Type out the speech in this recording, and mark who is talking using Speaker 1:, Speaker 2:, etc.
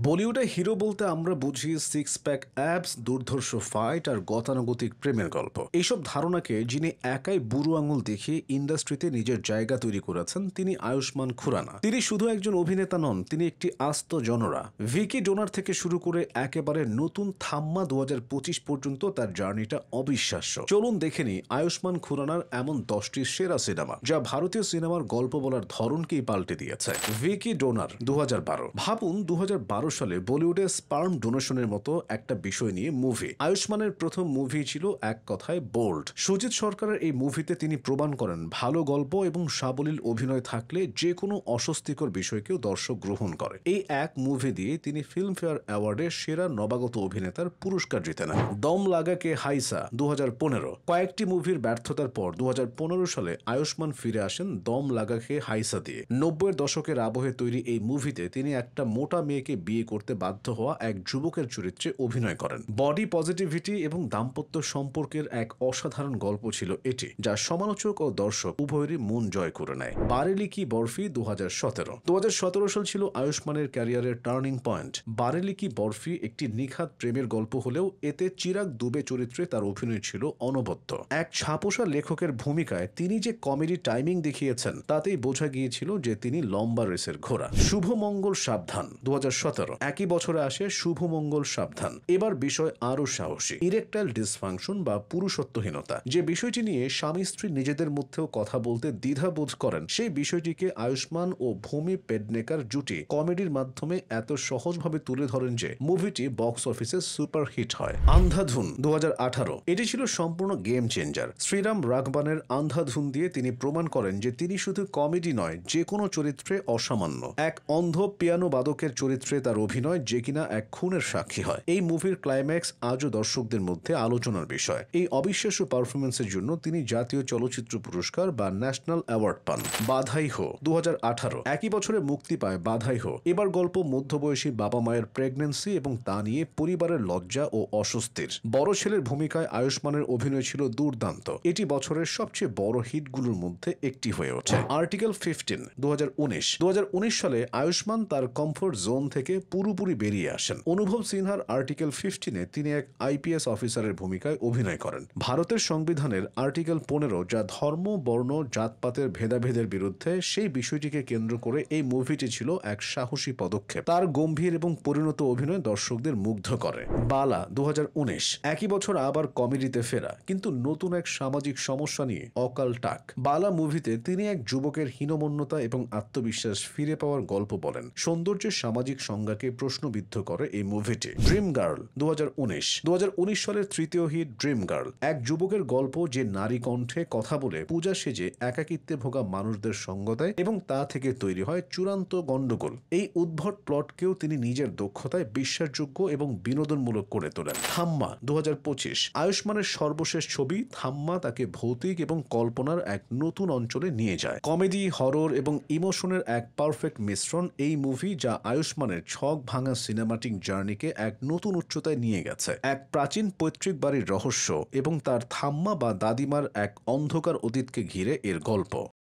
Speaker 1: বলিউডে হিরো বলতে আমরা বুঝি সিক্স প্যাক অ্যাবস, দুর্ধর্ষ ফাইট আর গতানুগতিক প্রেমের গল্প। এইসব ধারণাকে যিনি একাই বুড়ো আঙুল দেখিয়ে ইন্ডাস্ট্রিতে নিজের জায়গা তৈরি করেছেন তিনি আয়ুষ্মান খুরানা। তিনি শুধু একজন অভিনেতা নন, তিনি একটি আস্ত জনরা। ভিকি ডোনার থেকে শুরু করে একেবারে নতুন থাম্মা 2025 পর্যন্ত তার জার্নিটা অবিশ্বাস্য। চলুন দেখে নিই আয়ুষ্মান খুরানার এমন 10টি সেরা সিনেমা যা ভারতীয় সিনেমার গল্প বলার ধরনকেই পাল্টে দিয়েছে। ভিকি ডোনার 2012। ভাবুন 2012 সালে বলিউডে স্পার্ম ডোনেশনের মতো একটা বিষয় নিয়ে মুভি। আয়ুষ্মানের প্রথম মুভি ছিল এক কথায় বোল্ড। সুজিত সরকারের এই মুভিতে তিনি প্রমাণ করেন ভালো গল্প এবং সাবলীল অভিনয় থাকলে যে কোনো অস্বস্তিকর বিষয়কেও দর্শক গ্রহণ করে। এই এক মুভি দিয়ে তিনি ফিল্মফেয়ার অ্যাওয়ার্ডে সেরা নবাগত অভিনেতার পুরস্কার জিতে নেন। দম লাগা কে হাইসা 2015। কয়েকটি মুভির ব্যর্থতার পর 2015 সালে আয়ুষ্মান ফিরে আসেন দম লাগা কে হাইসা দিয়ে। 90-এর দশকের আবহে তৈরি এই মুভিতে তিনি একটা মোটা মেয়েকে বিয়ে করতে বাধ্য হওয়া এক যুবকের চরিত্রে অভিনয় করেন। বডি পজিটিভিটি এবং দাম্পত্য সম্পর্কের এক অসাধারণ গল্প ছিল এটি, যা সমালোচক ও দর্শক উভয়েরই মন জয় করে নেয়। বারেলি কি বরফি 2017 সাল ছিল আয়ুষ্মানের ক্যারিয়ারের টার্নিং পয়েন্ট। বারেলি কি বরফি একটি নিখাত প্রেমের গল্প হলেও এতে চিরাগ দুবে চরিত্রে তার অভিনয় ছিল অনবদ্য। এক ছাপোষা লেখকের ভূমিকায় তিনি যে কমেডি টাইমিং দেখিয়েছেন তাতেই বোঝা গিয়েছিল যে তিনি লম্বা রেসের ঘোড়া। শুভমঙ্গল সাবধান 2017। একই বছরে আসে শুভমঙ্গল সাবধান। এবার বিষয় আরো সাহসী, ইরেকটাইল ডিসফাংশন বা পুরুষত্বহীনতা। যে বিষয়টি নিয়ে স্বামী স্ত্রী নিজেদের মধ্যেও কথা বলতে দ্বিধাবোধ করেন, সেই বিষয়টিকে আয়ুষ্মান ও ভূমি পেডনেকার জুটি কমেডির মাধ্যমে এত সহজভাবে তুলে ধরেন যে মুভিটি বক্স অফিসে সুপার হিট হয়। আন্ধাধুন 2018। এটি ছিল সম্পূর্ণ গেম চেঞ্জার। শ্রীরাম রাঘবানের আন্ধাধুন দিয়ে তিনি প্রমাণ করেন যে তিনি শুধু কমেডি নয়, যে কোনো চরিত্রে অসামান্য। এক অন্ধ পিয়ানো বাদকের চরিত্রে তার অভিনয়, যে কিনা এক খুনের সাক্ষী হয়। এই মুভির ক্লাইম্যাক্স আজও দর্শকদের মধ্যে আলোচনার বিষয়। এই অবিশ্বাস্য পারফরমেন্সের জন্য তিনি জাতীয় চলচ্চিত্র পুরস্কার বা ন্যাশনাল অ্যাওয়ার্ড পান। বাধাই হো 2018। একই বছরে মুক্তি পায় বাধাই হো। এবার গল্প মধ্যবয়সী বাবা মায়ের প্রেগন্যান্সি এবং তা নিয়ে পরিবারের লজ্জা ও অস্বস্তির। বড় ছেলের ভূমিকায় আয়ুষ্মানের অভিনয় ছিল দুর্দান্ত। এটি বছরের সবচেয়ে বড় হিটগুলোর মধ্যে একটি হয়ে ওঠে। আর্টিকেল 15 2019 সালে আয়ুষ্মান তার কমফোর্ট জোন থেকে পুরোপুরি বেরিয়ে আসেন। অনুভব সিনহার আর্টিকেল 15-এ তিনি এক আইপিএস অফিসারের ভূমিকায় অভিনয় করেন। ভারতের সংবিধানের আর্টিকেল 15, যা ধর্ম, বর্ণ, জাতপাতের ভেদাভেদের বিরুদ্ধে, সেই বিষয়টিকে কেন্দ্র করে এই মুভিটি ছিল এক সাহসী পদক্ষেপ। তার গম্ভীর এবং পরিণত অভিনয় দর্শকদের মুগ্ধ করে। বালা 2019। একই বছর আবার কমেডিতে ফেরা, কিন্তু নতুন এক সামাজিক সমস্যা নিয়ে, অকাল টাক। বালা মুভিতে তিনি এক যুবকের হীনমন্যতা এবং আত্মবিশ্বাস ফিরে পাওয়ার গল্প বলেন। সৌন্দর্যের সামাজিক সংজ্ঞাকে প্রশ্নবিদ্ধ করে এই মুভিটি। ড্রিম গার্ল 2019 সালের তৃতীয় হিট ড্রিম গার্ল। এক যুবকের গল্প যে নারী কণ্ঠে কথা বলে পূজা সেজে একাকিত্বে ভোগা মানুষদের সঙ্গ দেয় এবং তা থেকে তৈরি হয় চূড়ান্ত গন্ডগোল। এই উদ্ভট প্লটকেও তিনি নিজের দক্ষতায় বিশ্বাসযোগ্য এবং বিনোদনমূলক করে তোলেন। থাম্মা 2025। আয়ুষ্মানের সর্বশেষ ছবি থাম্মা তাকে ভৌতিক এবং কল্পনার এক নতুন অঞ্চলে নিয়ে যায়। কমেডি, হরর এবং ইমোশনের এক পারফেক্ট মিশ্রণ। এই মুভি, যা আয়ুষ্মানের ছক ভাঙা সিনেমাটিক জার্নিকে এক নতুন উচ্চতায় নিয়ে গেছে। এক প্রাচীন পৈতৃক বাড়ির রহস্য এবং তার থাম্মা বা দাদিমার এক অন্ধকার অতীতকে ঘিরে এর গল্প।